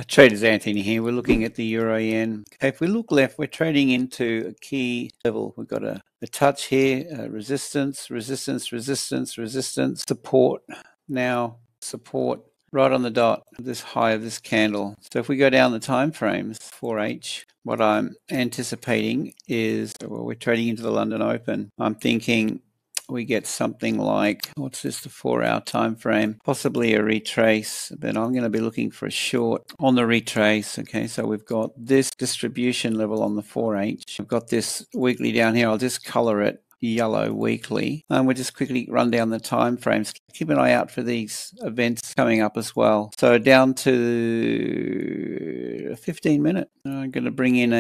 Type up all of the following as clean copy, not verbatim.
Traders Anthony here. We're looking at the Euro Yen. Okay, if we look left, we're trading into a key level. We've got a touch here, resistance, resistance, resistance, resistance, support. Now support right on the dot, this high of this candle. So if we go down the time frames, 4H, what I'm anticipating is, well, we're trading into the London Open. I'm thinking we get something like, what's this, the 4-hour time frame, possibly a retrace, but I'm going to be looking for a short on the retrace. Okay, so we've got this distribution level on the 4H. We've got this weekly down here. I'll just color it yellow weekly, and we'll just quickly run down the time frames. Keep an eye out for these events coming up as well. So down to a 15-minute. I'm going to bring in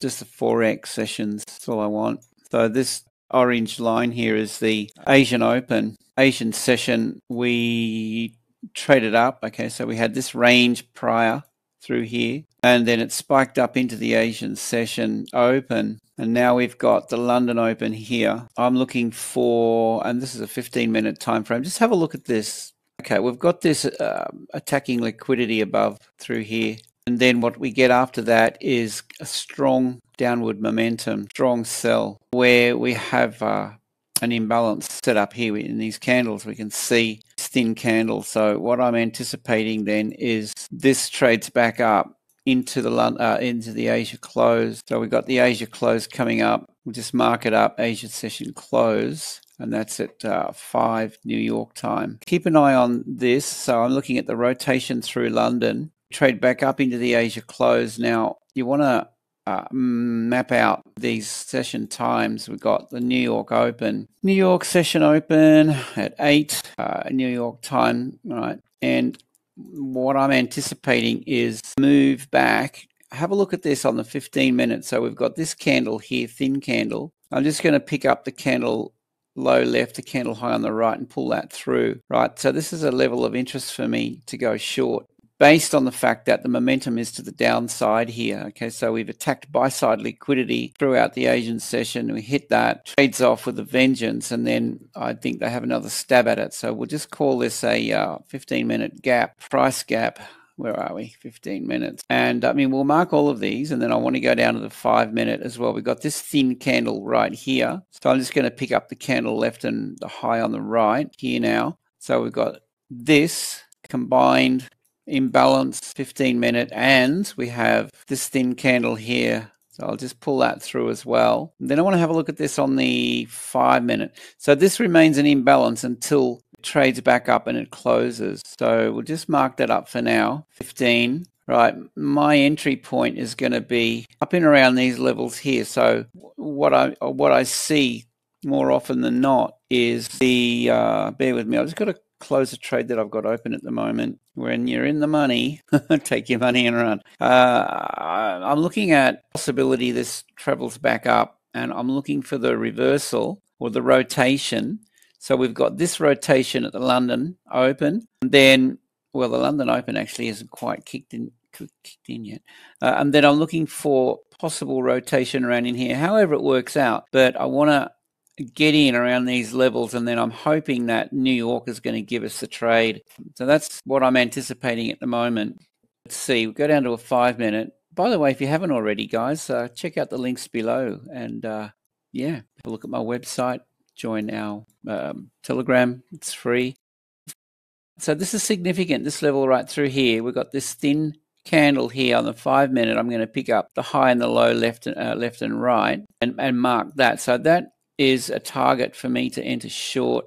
just the Forex sessions. That's all I want. So this orange line here is the Asian Open. Asian session, we traded up. Okay, so we had this range prior through here, and then it spiked up into the Asian session open, and now we've got the London Open here. I'm looking for, and this is a 15-minute time frame. Just have a look at this. Okay, we've got this attacking liquidity above through here, and then what we get after that is a strong downward momentum, strong sell, where we have an imbalance set up here in these candles. We can see thin candles. So what I'm anticipating then is this trades back up into the Asia close. So we've got the Asia close coming up. We'll just mark it up, Asia session close, and that's at 5 New York time. Keep an eye on this. So I'm looking at the rotation through London, trade back up into the Asia close. Now you want to map out these session times. We've got the New York Open, New York session open at 8 New York time, right? And what I'm anticipating is move back. Have a look at this on the 15 minutes. So we've got this candle here, thin candle. I'm just going to pick up the candle low left, the candle high on the right, and pull that through, right? So this is a level of interest for me to go short, based on the fact that the momentum is to the downside here. Okay, so we've attacked buy-side liquidity throughout the Asian session. We hit that, trades off with a vengeance, and then I think they have another stab at it. So we'll just call this a 15-minute gap, price gap. Where are we? 15 minutes. And I mean, we'll mark all of these, and then I want to go down to the 5-minute as well. We've got this thin candle right here. So I'm just going to pick up the candle left and the high on the right here now. So we've got this combined imbalance 15-minute, and we have this thin candle here. So I'll just pull that through as well. And then I want to have a look at this on the 5-minute. So this remains an imbalance until it trades back up and it closes. So we'll just mark that up for now. 15. Right, my entry point is going to be up and around these levels here. So what I see more often than not is the bear with me. I've just got to close a trade that I've got open at the moment. When you're in the money, take your money and run. I'm looking at possibility this travels back up, and I'm looking for the reversal or the rotation. So we've got this rotation at the London Open, and then, well, the London Open actually isn't quite kicked in yet. And then I'm looking for possible rotation around in here, however it works out. But I want to get in around these levels, and then I'm hoping that New York is going to give us the trade. So that's what I'm anticipating at the moment. Let's see, we'll go down to a 5-minute. By the way, if you haven't already, guys, check out the links below, and yeah, have a look at my website, join our Telegram, it's free. So this is significant, this level right through here. We've got this thin candle here on the 5-minute. I'm going to pick up the high and the low left and right, and mark that. So that is a target for me to enter short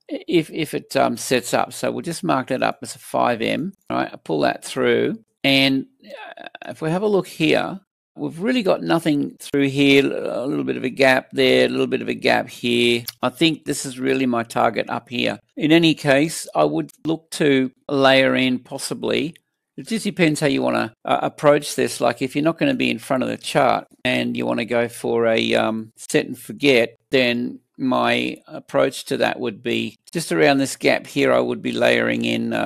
if it sets up. So we'll just mark that up as a 5M. All right, I pull that through, and if we have a look here, we've really got nothing through here. A little bit of a gap there, a little bit of a gap here. I think this is really my target up here. In any case, I would look to layer in possibly. It just depends how you want to approach this. Like if you're not going to be in front of the chart and you want to go for a set and forget, then my approach to that would be just around this gap here. I would be layering in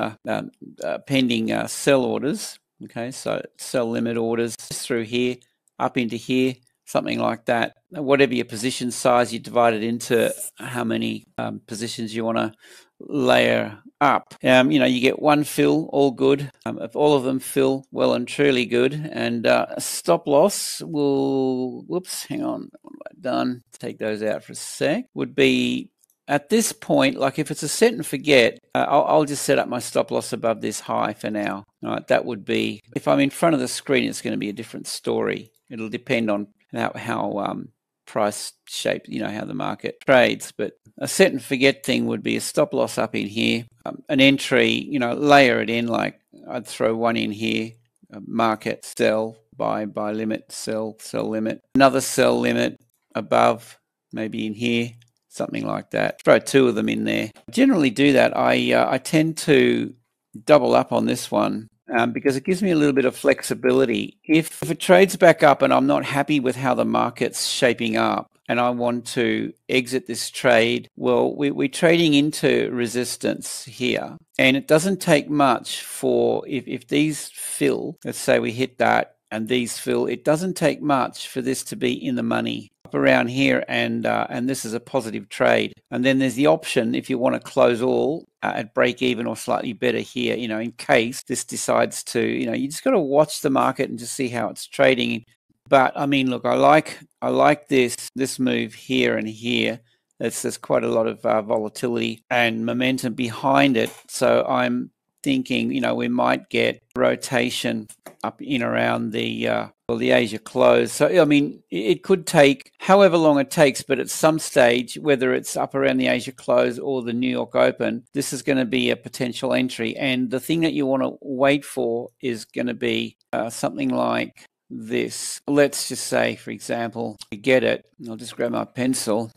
pending sell orders. Okay, so sell limit orders through here, up into here, something like that. Whatever your position size, you divide it into how many positions you want to layer up. You get one fill, all good. If all of them fill, well and truly good. And stop loss will, whoops, hang on, what have I done? Take those out for a sec. Would be at this point, like if it's a set and forget, I'll just set up my stop loss above this high for now. All right, that would be, if I'm in front of the screen, it's going to be a different story. It'll depend on how price shape, how the market trades. But a set and forget thing would be a stop loss up in here, an entry, layer it in, like I'd throw one in here, market, sell, buy limit, sell limit, another sell limit above, maybe in here, something like that. Throw two of them in there. I generally do that. I tend to double up on this one because it gives me a little bit of flexibility. If it trades back up and I'm not happy with how the market's shaping up and I want to exit this trade, well, we're trading into resistance here. And it doesn't take much for, if these fill, let's say we hit that and these fill, it doesn't take much for this to be in the money around here, and this is a positive trade. And then there's the option if you want to close all at break even or slightly better here, in case this decides to, you just got to watch the market and just see how it's trading. But I mean, look, I like this move here and here. There's quite a lot of volatility and momentum behind it. So I'm thinking, we might get rotation up in around the Asia close. So, I mean, it could take however long it takes, but at some stage, whether it's up around the Asia close or the New York Open, this is going to be a potential entry. And the thing that you want to wait for is going to be something like this. Let's just say, for example, we get it. I'll just grab my pencil.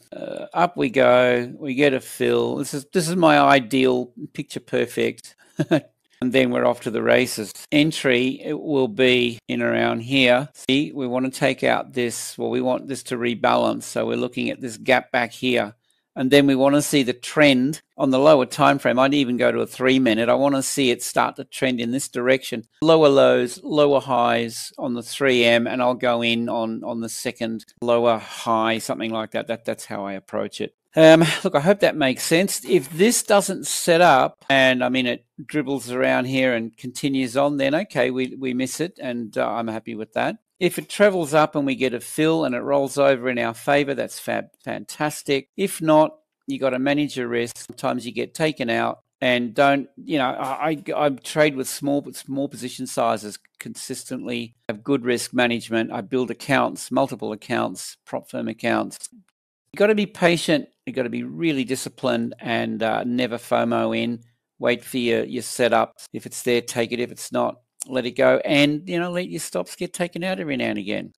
Up we go. We get a fill. This is my ideal, picture perfect. And then we're off to the races. Entry, it will be in around here. See, we want to take out this, we want this to rebalance. So we're looking at this gap back here. And then we want to see the trend on the lower time frame. I'd even go to a 3-minute. I want to see it start to trend in this direction. Lower lows, lower highs on the 3M, and I'll go in on the second lower high, something like that. That's how I approach it. Look, I hope that makes sense. If this doesn't set up and, I mean, it dribbles around here and continues on, then okay, we miss it, and I'm happy with that. If it travels up and we get a fill and it rolls over in our favor, that's fantastic. If not, you got to manage your risk. Sometimes you get taken out, and don't, I trade with small position sizes consistently, have good risk management. I build accounts, multiple accounts, prop firm accounts. You've got to be patient. You've got to be really disciplined and never FOMO in. Wait for your setup. If it's there, take it. If it's not, let it go. And, let your stops get taken out every now and again.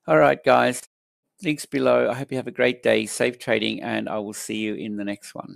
All right, guys. Links below. I hope you have a great day. Safe trading, and I will see you in the next one.